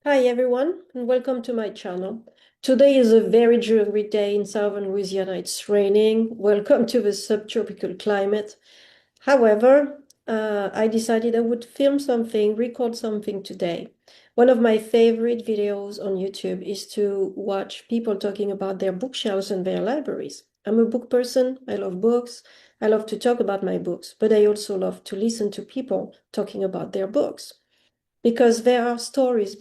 Hi everyone, and welcome to my channel. Today is a very dreary day in southern Louisiana. It's raining. Welcome to the subtropical climate. However, I decided I would film something, record something today. One of my favorite videos on YouTube is to watch people talking about their bookshelves and their libraries. I'm a book person. I love books. I love to talk about my books, but I also love to listen to people talking about their books because there are stories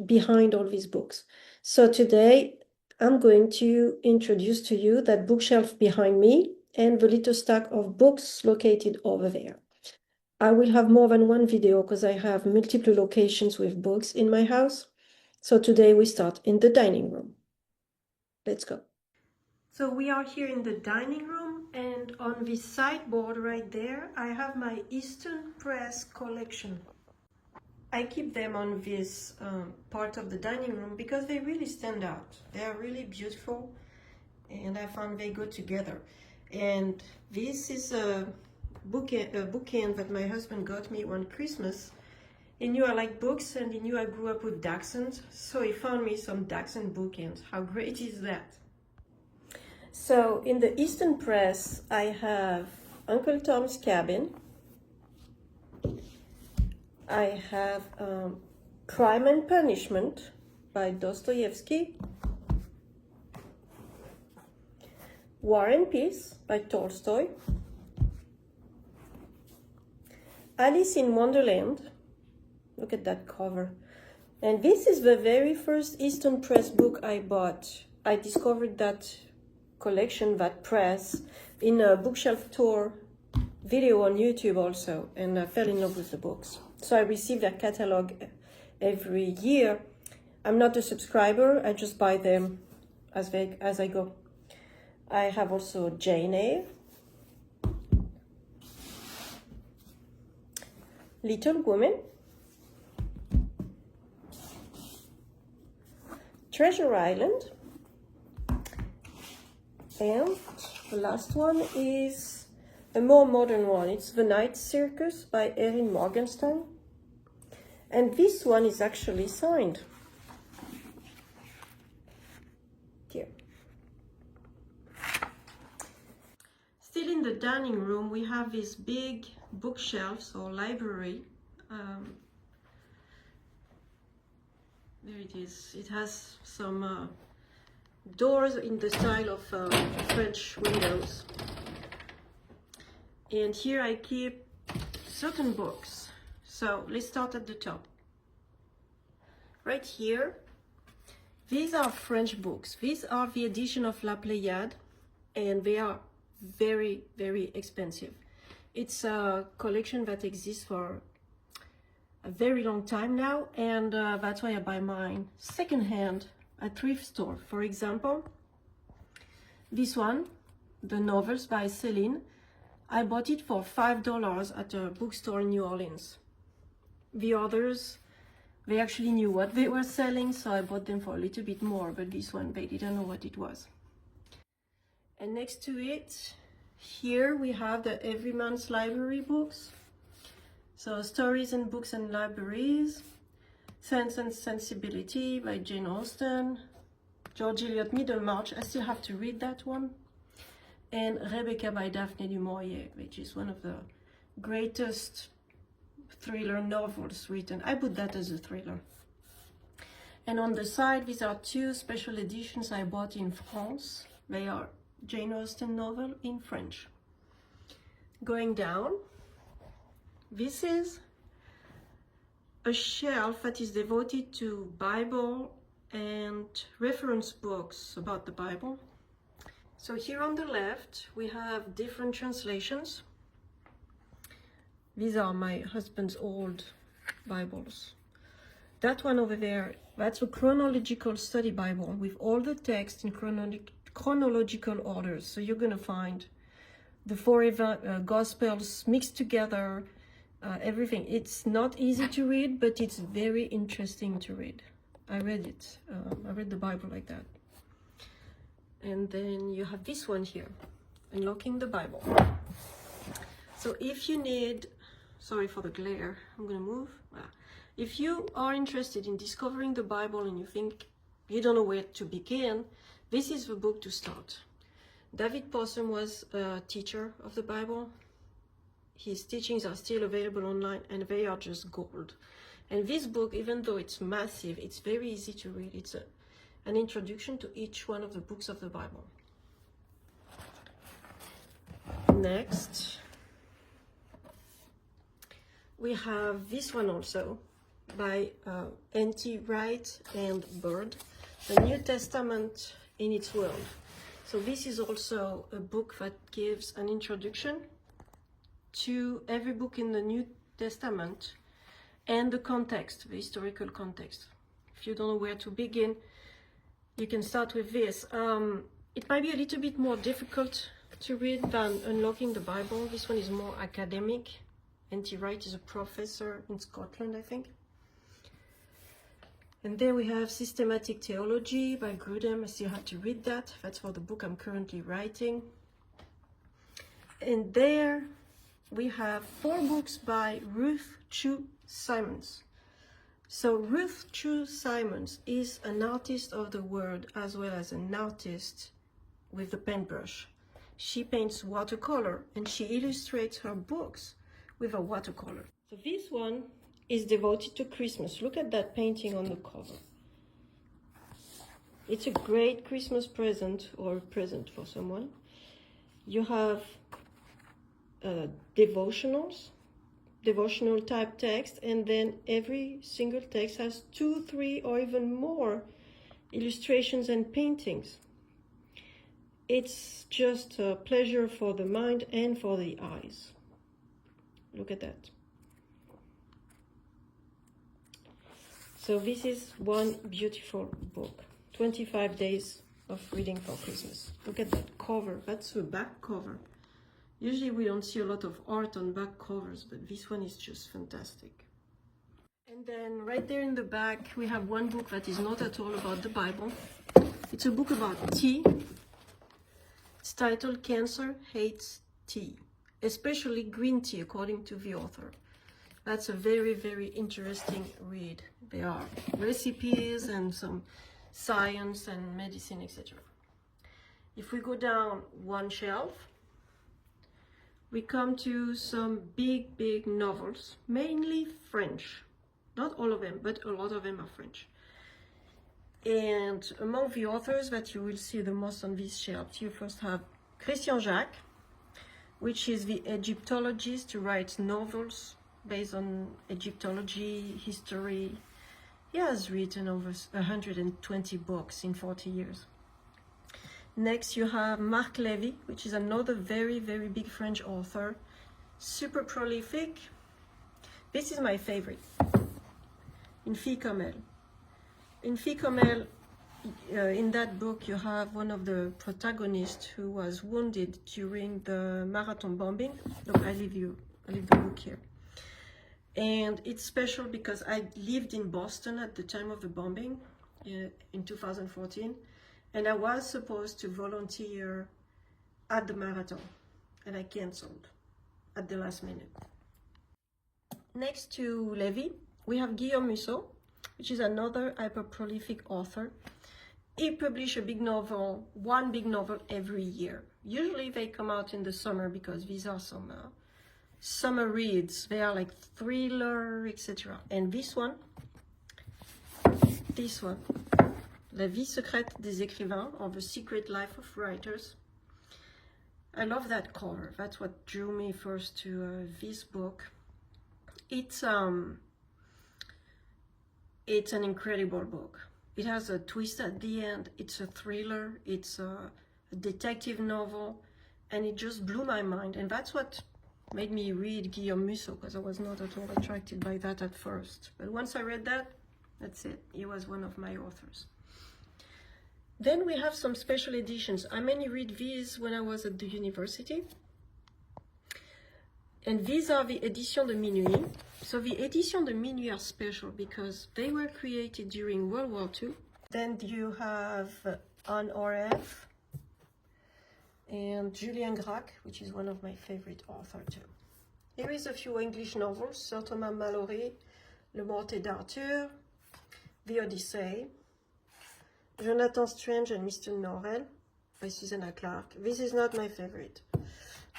behind all these books. So today I'm going to introduce to you that bookshelf behind me and the little stack of books located over there. I will have more than one video because I have multiple locations with books in my house. So today we start in the dining room. Let's go. So we are here in the dining room, and on this sideboard right there, I have my Easton Press collection. I keep them on this part of the dining room because they really stand out. They are really beautiful and I found they go together. And this is a bookend that my husband got me one Christmas. He knew I like books and he knew I grew up with Dachshunds, so he found me some Dachshund bookends. How great is that? So in the Easton Press, I have Uncle Tom's Cabin. I have Crime and Punishment by Dostoevsky, War and Peace by Tolstoy, Alice in Wonderland. Look at that cover. And this is the very first Easton Press book I bought. I discovered that collection, that press, in a bookshelf tour video on YouTube also, and I fell in love with the books. So I receive their catalog every year. I'm not a subscriber, I just buy them as I go. I have also J.R.R, Little Women, Treasure Island, and the last one is a more modern one. It's The Night Circus by Erin Morgenstern. And this one is actually signed. Here. Still in the dining room, we have this big bookshelves or library. There it is. It has some doors in the style of French windows. And here I keep certain books. So let's start at the top. Right here, these are French books. These are the edition of La Pléiade, and they are very, very expensive. It's a collection that exists for a very long time now, and that's why I buy mine secondhand at thrift store. For example, this one, the novels by Céline, I bought it for $5 at a bookstore in New Orleans. The others, they actually knew what they were selling, so I bought them for a little bit more, but this one, they didn't know what it was. And next to it, here we have the Everyman's library books. So Stories and Books and Libraries, Sense and Sensibility by Jane Austen, George Eliot Middlemarch, I still have to read that one, and Rebecca by Daphne du Maurier, which is one of the greatest thriller novels written. I put that as a thriller. And on the side, these are two special editions I bought in France. They are Jane Austen novel in French. Going down, this is a shelf that is devoted to Bible and reference books about the Bible. So here on the left, we have different translations. These are my husband's old Bibles. That one over there, that's a chronological study Bible with all the text in chronological orders. So you're going to find the four Gospels mixed together, everything. It's not easy to read, but it's very interesting to read. I read it. I read the Bible like that. And then you have this one here, Unlocking the Bible. So if you need, sorry for the glare, I'm going to move. If you are interested in discovering the Bible and you think you don't know where to begin, this is the book to start. David Possum was a teacher of the Bible. His teachings are still available online and they are just gold. And this book, even though it's massive, it's very easy to read. It's an introduction to each one of the books of the Bible. Next, we have this one also by N.T. Wright and Bird, The New Testament in its World. So this is also a book that gives an introduction to every book in the New Testament and the context, the historical context. If you don't know where to begin, you can start with this. It might be a little bit more difficult to read than Unlocking the Bible. This one is more academic. N.T. Wright is a professor in Scotland, I think. And there we have Systematic Theology by Grudem. I still have to read that. That's for the book I'm currently writing. And there we have 4 books by Ruth Chou Simons. So Ruth Chou Simons is an artist of the word as well as an artist with the paintbrush. She paints watercolor and she illustrates her books with a watercolor. So this one is devoted to Christmas. Look at that painting on the cover. It's a great Christmas present or present for someone. You have devotional type text, and then every single text has 2, 3, or even more illustrations and paintings. It's just a pleasure for the mind and for the eyes. Look at that. So this is one beautiful book. 25 days of reading for Christmas. Look at that cover. That's the back cover. Usually we don't see a lot of art on back covers, but this one is just fantastic. And then right there in the back, we have one book that is not at all about the Bible. It's a book about tea. It's titled Cancer Hates Tea, especially green tea, according to the author. That's a very, very interesting read. There are recipes and some science and medicine, etc. If we go down one shelf, we come to some big, big novels, mainly French. Not all of them, but a lot of them are French. And among the authors that you will see the most on these shelves, you first have Christian Jacq, which is the Egyptologist who writes novels based on Egyptology, history. He has written over 120 books in 40 years. Next, you have Marc Levy, which is another very, very big French author, super prolific. This is my favorite, In Fille comme Elle. In Fille comme Elle, in that book, you have one of the protagonists who was wounded during the marathon bombing. Look, I leave the book here. And it's special because I lived in Boston at the time of the bombing in 2014. And I was supposed to volunteer at the marathon, and I canceled at the last minute. Next to Levy, we have Guillaume Musso, which is another hyper-prolific author. He publishes one big novel every year. Usually they come out in the summer because these are some summer reads. They are like thriller, etc. And this one, La vie secrète des écrivains, or The Secret Life of Writers. I love that cover. That's what drew me first to this book. It's an incredible book. It has a twist at the end. It's a thriller. It's a detective novel, and it just blew my mind. And that's what made me read Guillaume Musso, because I was not at all attracted by that at first. But once I read that, that's it. He was one of my authors. Then we have some special editions. I mainly read these when I was at the university. And these are the Éditions de Minuit. So the Éditions de Minuit are special because they were created during World War II. Then you have Anne Oref and Julien Gracq, which is one of my favorite authors too. Here is a few English novels, Sir Thomas Malory, Le Morte d'Arthur, The Odyssey, Jonathan Strange and Mr. Norrell by Susanna Clarke. This is not my favorite.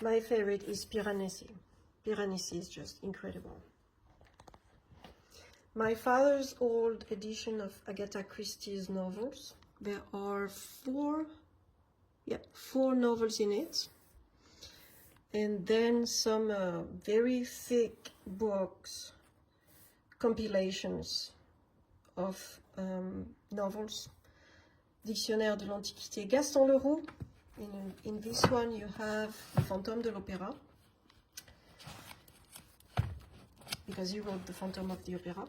My favorite is Piranesi. Piranesi is just incredible. My father's old edition of Agatha Christie's novels. There are four novels in it. And then some very thick books, compilations of novels. Dictionnaire de l'Antiquité, Gaston Leroux. In this one you have the Fantôme de l'Opéra, because he wrote the Phantom of the Opera.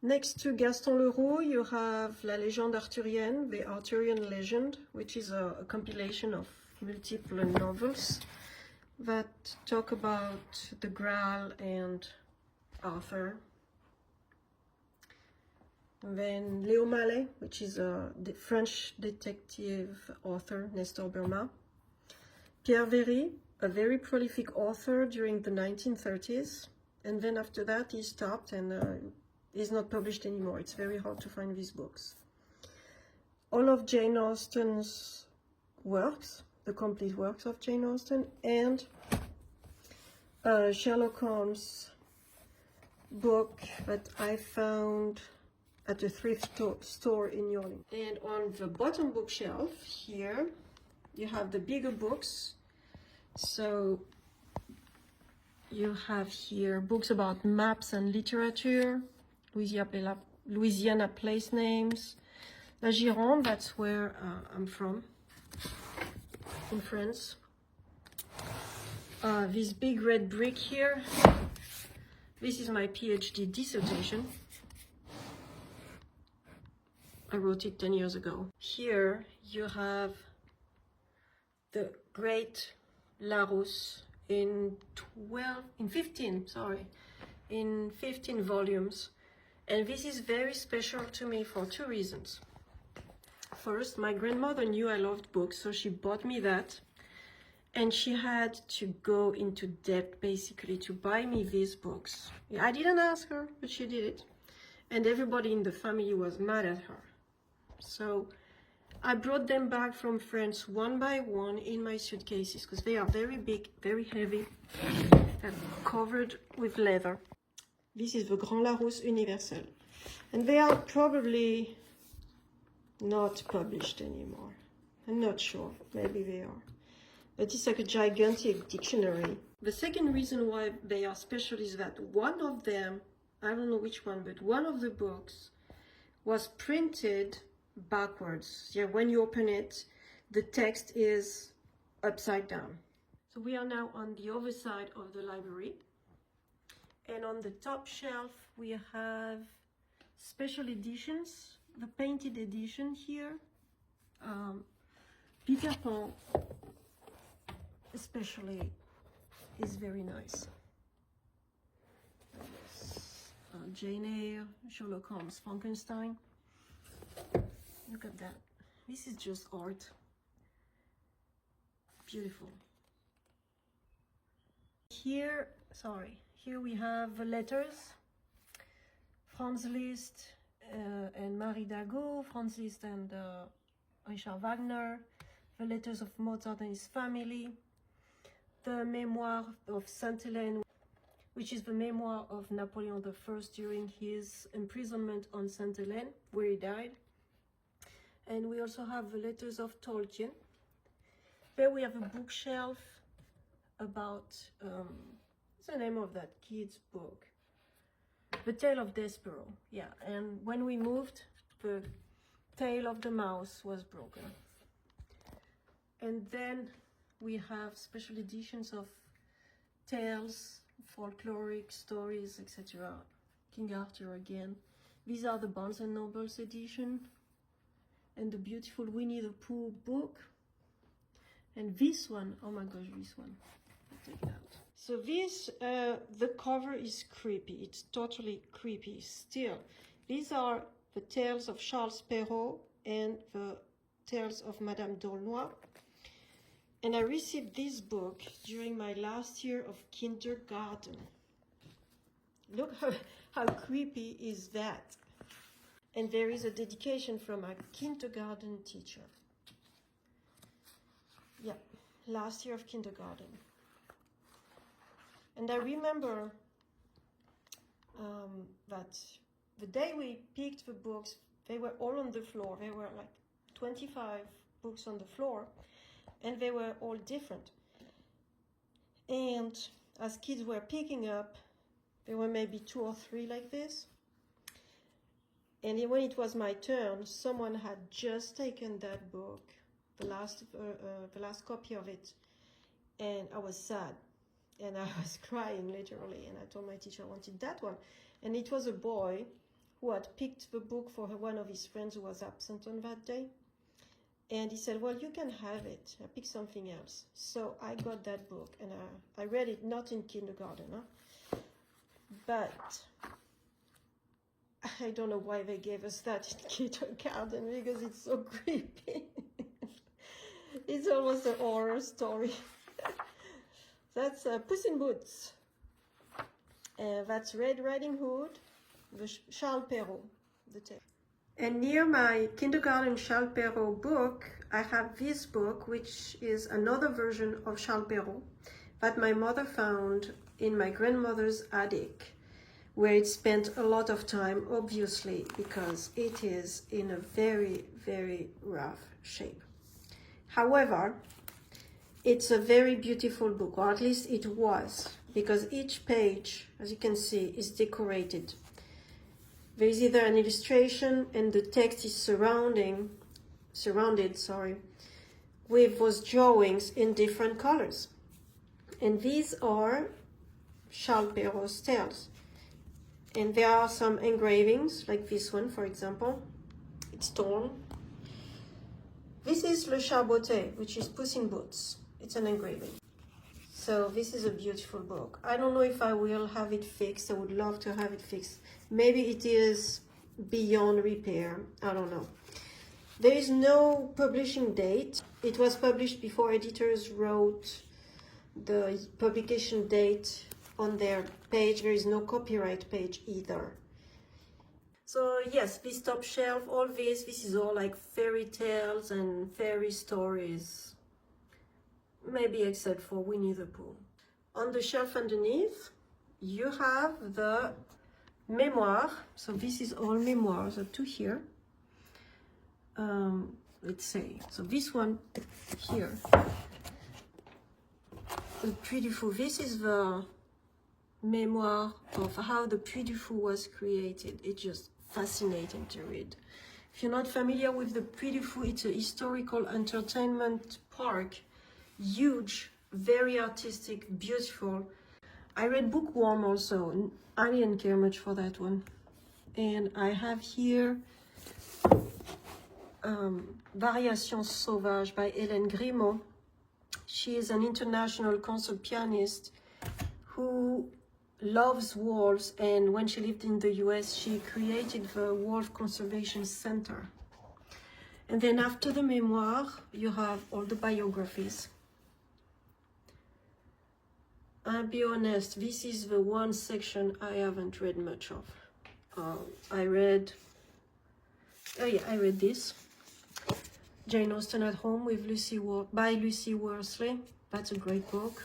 Next to Gaston Leroux you have La Légende Arthurienne, the Arthurian Legend, which is a compilation of multiple novels that talk about the Graal and Arthur. And then Léo Mallet, which is a French detective author, Nestor Burma. Pierre Véry, a very prolific author during the 1930s, and then after that he stopped and is not published anymore. It's very hard to find these books. All of Jane Austen's works, the complete works of Jane Austen, and Sherlock Holmes book that I found at a thrift store in New Orleans. And on the bottom bookshelf here you have the bigger books. So you have here books about maps and literature, Louisiana place names, La Gironde, that's where I'm from, in France. This big red brick here, this is my PhD dissertation. I wrote it 10 years ago. Here you have the great Larousse in 15 volumes. And this is very special to me for two reasons. First, my grandmother knew I loved books, so she bought me that. And she had to go into debt, basically, to buy me these books. I didn't ask her, but she did it. And everybody in the family was mad at her. So I brought them back from France one by one in my suitcases, because they are very big, very heavy, and covered with leather. This is the Grand Larousse Universel. And they are probably not published anymore. I'm not sure, maybe they are. But it's like a gigantic dictionary. The second reason why they are special is that one of them, I don't know which one, but one of the books was printed backwards. Yeah, when you open it, the text is upside down. So we are now on the other side of the library. And on the top shelf, we have special editions. The painted edition here. Peter Pan, especially, is very nice. Jane Eyre, Sherlock Holmes, Frankenstein. Look at that. This is just art. Beautiful. Here we have the letters. Franz Liszt and Marie Dago, Franz Liszt and Richard Wagner, the letters of Mozart and his family, the Memoirs of Sainte-Hélène, which is the memoir of Napoleon I during his imprisonment on Sainte-Hélène, where he died. And we also have the letters of Tolkien. There we have a bookshelf about, what's the name of that kid's book? The Tale of Despero, yeah. And when we moved, the tail of the mouse was broken. And then we have special editions of tales, folkloric stories, etc. King Arthur again. These are the Barnes and Nobles edition. And the beautiful Winnie the Pooh book. And this one, oh my gosh, this one. I'll take it out. So this, the cover is creepy. It's totally creepy still. These are the tales of Charles Perrault and the tales of Madame d'Aulnoy. And I received this book during my last year of kindergarten. Look how creepy is that. And there is a dedication from a kindergarten teacher. Yeah, last year of kindergarten. And I remember that the day we picked the books, they were all on the floor. There were like 25 books on the floor, and they were all different. And as kids were picking up, there were maybe 2 or 3 like this. And when it was my turn, someone had just taken that book, the last copy of it, and I was sad. And I was crying literally, and I told my teacher I wanted that one. And it was a boy who had picked the book for one of his friends who was absent on that day. And he said, well, you can have it. I picked something else. So I got that book, and I read it, not in kindergarten, but I don't know why they gave us that in kindergarten, because it's so creepy. It's almost a horror story. That's Puss in Boots. That's Red Riding Hood, the Charles Perrault, the text. And near my kindergarten Charles Perrault book, I have this book, which is another version of Charles Perrault that my mother found in my grandmother's attic, where it spent a lot of time, obviously, because it is in a very, very rough shape. However, it's a very beautiful book, or at least it was, because each page, as you can see, is decorated. There is either an illustration, and the text is surrounded, with those drawings in different colors. And these are Charles Perrault's tales. And there are some engravings, like this one, for example. It's torn. This is Le Chat Botté, which is Puss in Boots. It's an engraving. So this is a beautiful book. I don't know if I will have it fixed. I would love to have it fixed. Maybe it is beyond repair. I don't know. There is no publishing date. It was published before editors wrote the publication date on their page. There is no copyright page either. So yes, this top shelf, all this is all like fairy tales and fairy stories. Maybe except for Winnie the Pooh. On the shelf underneath, you have the Memoires. So this is all Memoires up to here. Let's say, so this one here, the Puy du Fou. This is the memoir of how the Puy du Fou was created. It's just fascinating to read. If you're not familiar with the Puy du Fou, it's a historical entertainment park. Huge, very artistic, beautiful. I read Bookworm also. I didn't care much for that one. And I have here Variations Sauvages by Hélène Grimaud. She is an international concert pianist who loves wolves, and when she lived in the US, she created the Wolf Conservation Center. And then after the memoir, you have all the biographies. I'll be honest, this is the one section I haven't read much of. I read this, Jane Austen at Home with by Lucy Worsley. That's a great book.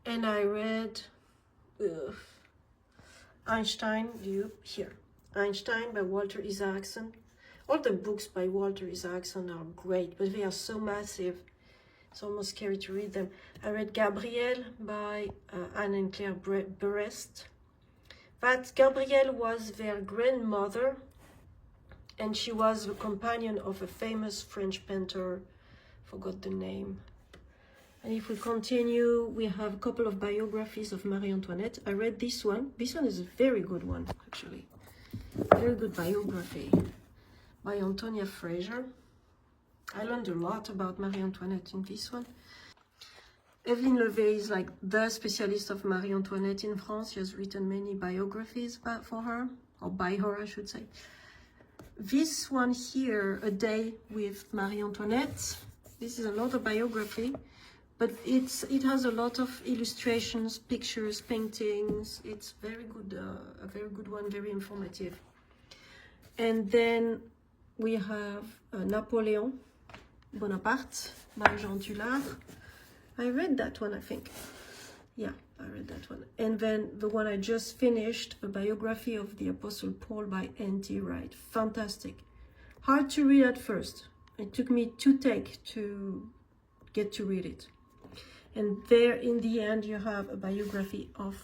And I read Einstein by Walter Isaacson. All the books by Walter Isaacson are great, but they are so massive. It's almost scary to read them. I read Gabrielle by Anne and Claire Berest. That Gabrielle was their grandmother, and she was the companion of a famous French painter, forgot the name. And if we continue, we have a couple of biographies of Marie Antoinette. I read this one. This one is a very good one, actually. Very good biography by Antonia Fraser. I learned a lot about Marie Antoinette in this one. Evelyn Levy is like the specialist of Marie Antoinette in France. She has written many biographies for her, or by her, I should say. This one here, A Day with Marie Antoinette. This is another biography, but it has a lot of illustrations, pictures, paintings. It's very good, a very good one, very informative. And then we have Napoleon Bonaparte by Jean Tullard. I read that one, I think. Yeah, I read that one. And then the one I just finished, a biography of the Apostle Paul by N.T. Wright. Fantastic. Hard to read at first. It took me 2 takes to get to read it. And there in the end you have a biography of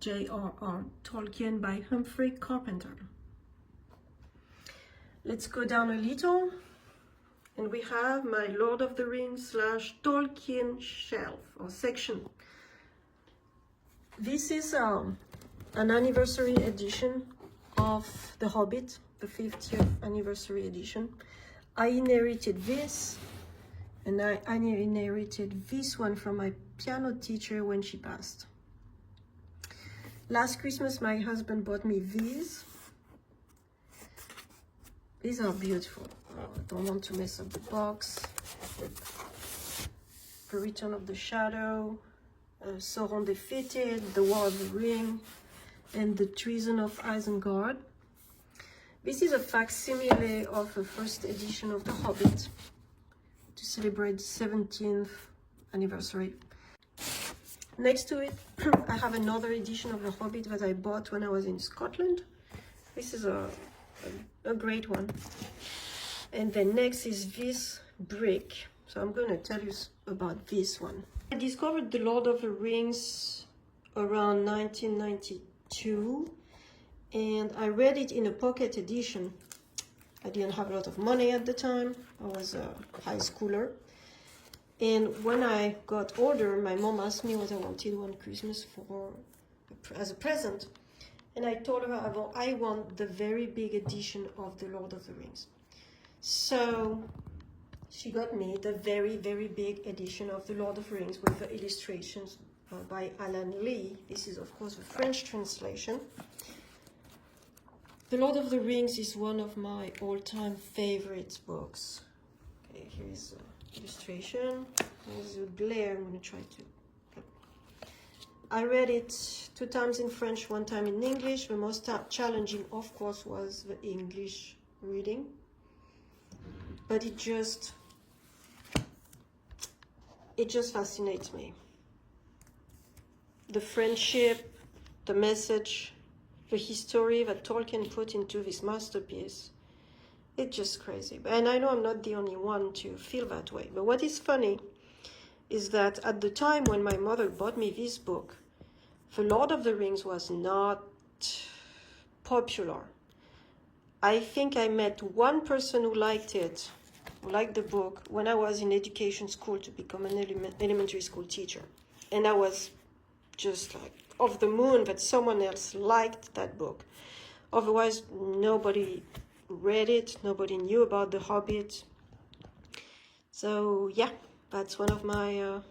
J.R.R. Tolkien by Humphrey Carpenter. Let's go down a little, and we have my Lord of the Rings / Tolkien shelf or section. This is an anniversary edition of The Hobbit, the 50th anniversary edition. I inherited this, and I inherited this one from my piano teacher when she passed. Last Christmas, my husband bought me these. These are beautiful. I don't want to mess up the box. The Return of the Shadow, Sauron Defeated, The War of the Ring, and The Treason of Isengard. This is a facsimile of the first edition of The Hobbit to celebrate the 17th anniversary. Next to it, I have another edition of The Hobbit that I bought when I was in Scotland. This is a great one. And then next is this brick. So I'm going to tell you about this one. I discovered The Lord of the Rings around 1992, and I read it in a pocket edition. I didn't have a lot of money at the time. I was a high schooler. And when I got older, my mom asked me what I wanted one Christmas as a present. And I told her I want the very big edition of The Lord of the Rings. So she got me the very, very big edition of The Lord of the Rings with the illustrations by Alan Lee. This is, of course, the French translation. The Lord of the Rings is one of my all-time favorite books. Okay, here's the illustration. There's a glare. I'm going to try to... I read it 2 times in French, 1 time in English. The most challenging, of course, was the English reading. But it just fascinates me. The friendship, the message, the history that Tolkien put into this masterpiece. It's just crazy. And I know I'm not the only one to feel that way. But what is funny is that at the time when my mother bought me this book, The Lord of the Rings was not popular. I think I met one person who liked it, who liked the book, when I was in education school to become an elementary school teacher. And I was just like off the moon that someone else liked that book. Otherwise, nobody read it, nobody knew about The Hobbit. So yeah, that's one of my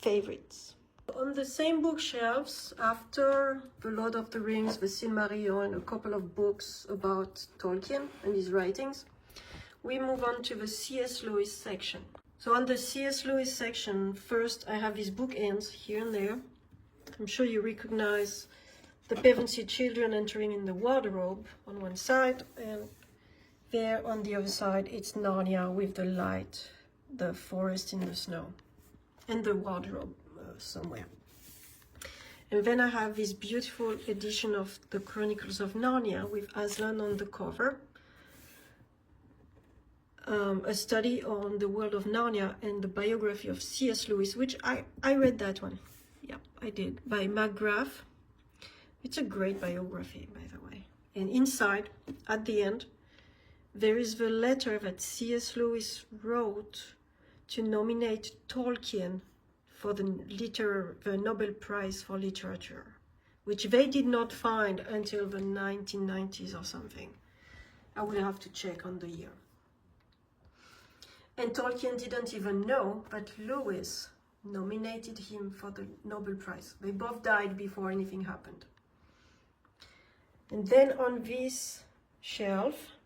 favorites. On the same bookshelves, after The Lord of the Rings, The Silmarillion, and a couple of books about Tolkien and his writings, we move on to the C.S. Lewis section. So on the C.S. Lewis section, first I have these bookends here and there. I'm sure you recognize the Pevensey children entering in the wardrobe on one side, and there on the other side it's Narnia with the light, the forest in the snow, and the wardrobe somewhere. And then I have this beautiful edition of the Chronicles of Narnia with Aslan on the cover. A study on the world of Narnia and the biography of C.S. Lewis, which I read that one. Yeah, I did, by McGrath. It's a great biography, by the way. And inside, at the end, there is the letter that C.S. Lewis wrote to nominate Tolkien for the Nobel Prize for Literature, which they did not find until the 1990s or something. I would have to check on the year. And Tolkien didn't even know that Lewis nominated him for the Nobel Prize. They both died before anything happened. And then on this shelf,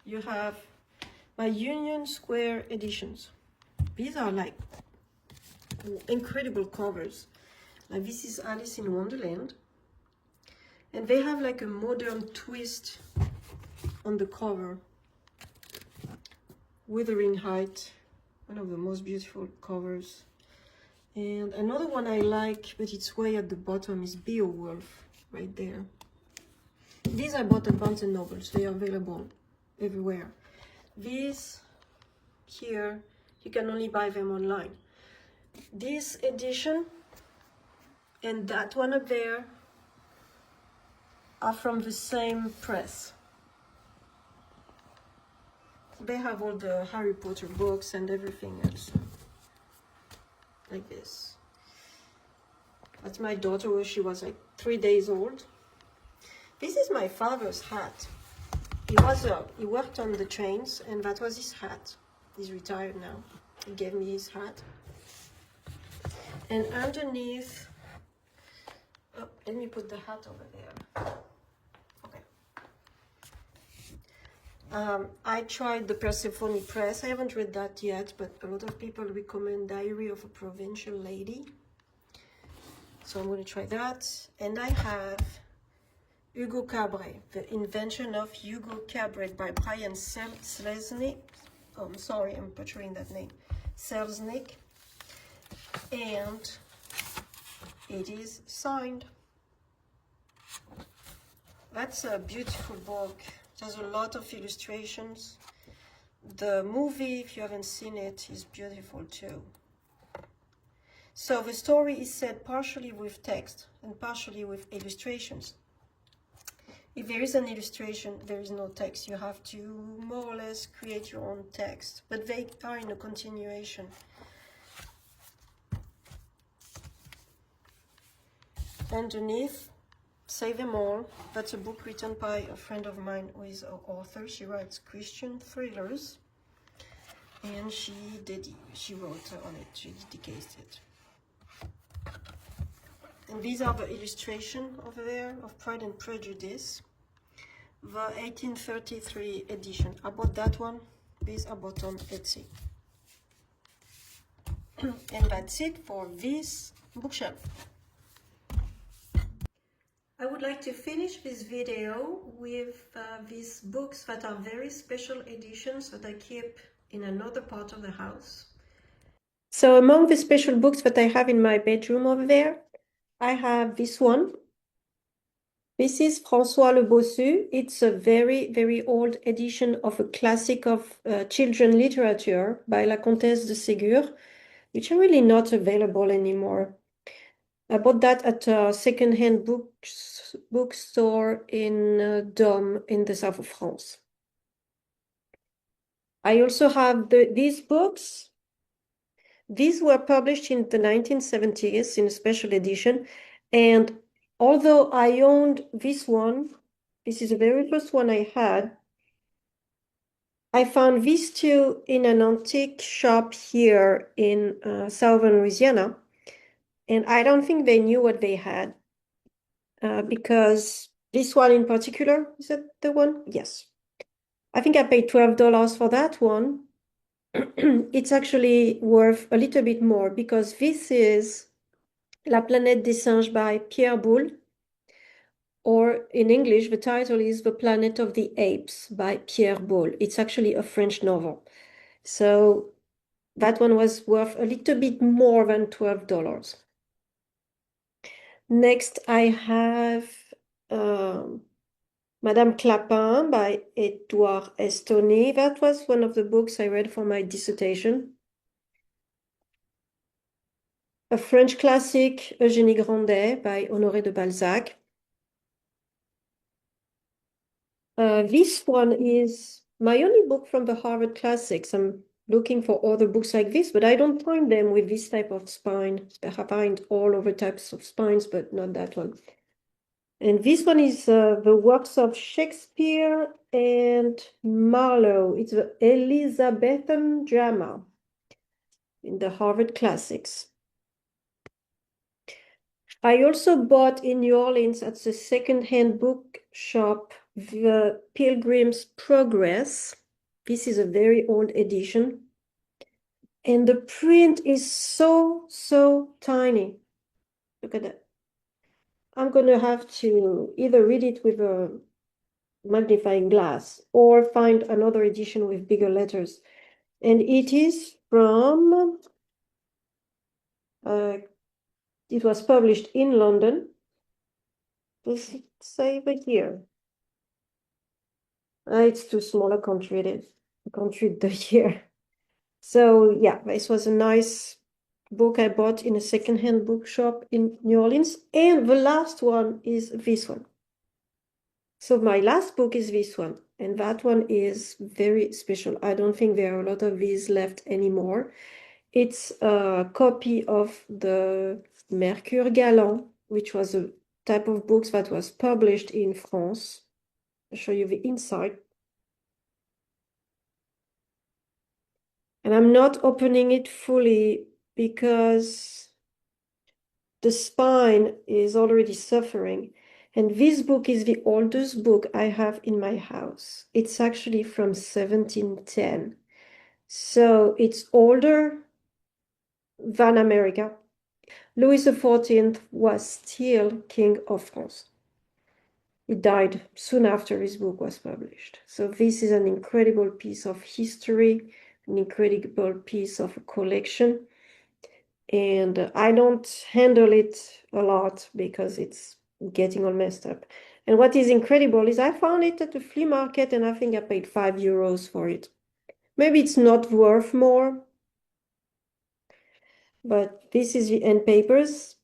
you have my Union Square editions. These are like incredible covers. Like this is Alice in Wonderland. And they have like a modern twist on the cover. Wuthering Height, one of the most beautiful covers. And another one I like, but it's way at the bottom, is Beowulf, right there. These I bought at Barnes & Nobles. They are available everywhere. These here, you can only buy them online. This edition and that one up there are from the same press. They have all the Harry Potter books and everything else. Like this. That's my daughter when she was like 3 days old. This is my father's hat. He worked on the trains, and that was his hat. He's retired now. He gave me his hat. And underneath, oh, let me put the hat over there. Okay. I tried the Persephone Press. I haven't read that yet, but a lot of people recommend Diary of a Provincial Lady. So I'm going to try that. And I have Hugo Cabret, The Invention of Hugo Cabret by Brian Selznick. Oh, I'm sorry, I'm butchering that name. Selznick. And it is signed. That's a beautiful book. There's a lot of illustrations. The movie, if you haven't seen it, is beautiful too. So the story is set partially with text and partially with illustrations. If there is an illustration, there is no text. You have to more or less create your own text, but they are in a continuation. Underneath, Say Them All. That's a book written by a friend of mine who is an author. She writes Christian thrillers, and she wrote on it. She dedicated it. And these are the illustration over there of Pride and Prejudice, the 1833 edition. I bought that one. These I bought on Etsy. And that's it for this bookshelf. I would like to finish this video with these books that are very special editions that I keep in another part of the house. So among the special books that I have in my bedroom over there, I have this one. This is François Le Bossu. It's a very, very old edition of a classic of children literature by La Comtesse de Ségur, which are really not available anymore. I bought that at a second-hand bookstore in Dôme in the south of France. I also have these books. These were published in the 1970s in a special edition, and although I owned this one, this is the very first one I had, I found these two in an antique shop here in southern Louisiana, and I don't think they knew what they had, because this one in particular, is that the one? Yes. I think I paid $12 for that one. It's actually worth a little bit more because this is La Planète des Singes by Pierre Boulle, or in English, the title is The Planet of the Apes by Pierre Boulle. It's actually a French novel. So that one was worth a little bit more than $12. Next, I have Madame Clapin by Edouard Estoney. That was one of the books I read for my dissertation. A French classic, Eugénie Grandet by Honoré de Balzac. This one is my only book from the Harvard Classics. I'm looking for other books like this, but I don't find them with this type of spine. I find all other types of spines, but not that one. And this one is the works of Shakespeare and Marlowe. It's the Elizabethan drama in the Harvard Classics. I also bought in New Orleans at the second-hand bookshop the Pilgrim's Progress. This is a very old edition. And the print is so, so tiny. Look at that. I'm going to have to either read it with a magnifying glass or find another edition with bigger letters. And it is from, it was published in London. Does it say the year? It's too small. I can't read it. I can't read the year. So yeah, this was a nice book I bought in a secondhand bookshop in New Orleans. And the last one is this one. So my last book is this one, and that one is very special. I don't think there are a lot of these left anymore. It's a copy of the Mercure Galant, which was a type of books that was published in France. I'll show you the inside. And I'm not opening it fully because the spine is already suffering. And this book is the oldest book I have in my house. It's actually from 1710. So it's older than America. Louis XIV was still King of France. He died soon after his book was published. So this is an incredible piece of history, an incredible piece of a collection. And I don't handle it a lot because it's getting all messed up. And what is incredible is I found it at the flea market and I think I paid €5 for it. Maybe it's not worth more, but this is the end papers.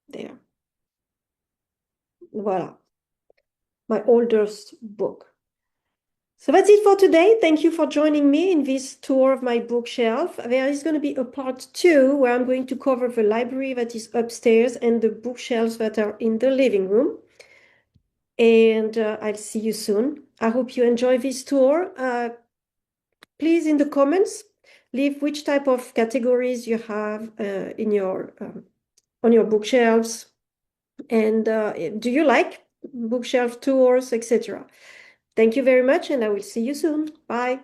There. Voila. My oldest book. So that's it for today. Thank you for joining me in this tour of my bookshelf. There is going to be a part 2 where I'm going to cover the library that is upstairs and the bookshelves that are in the living room. And I'll see you soon. I hope you enjoy this tour. Please, in the comments, leave which type of categories you have in your on your bookshelves. And do you like bookshelf tours, etc.? Thank you very much, and I will see you soon. Bye.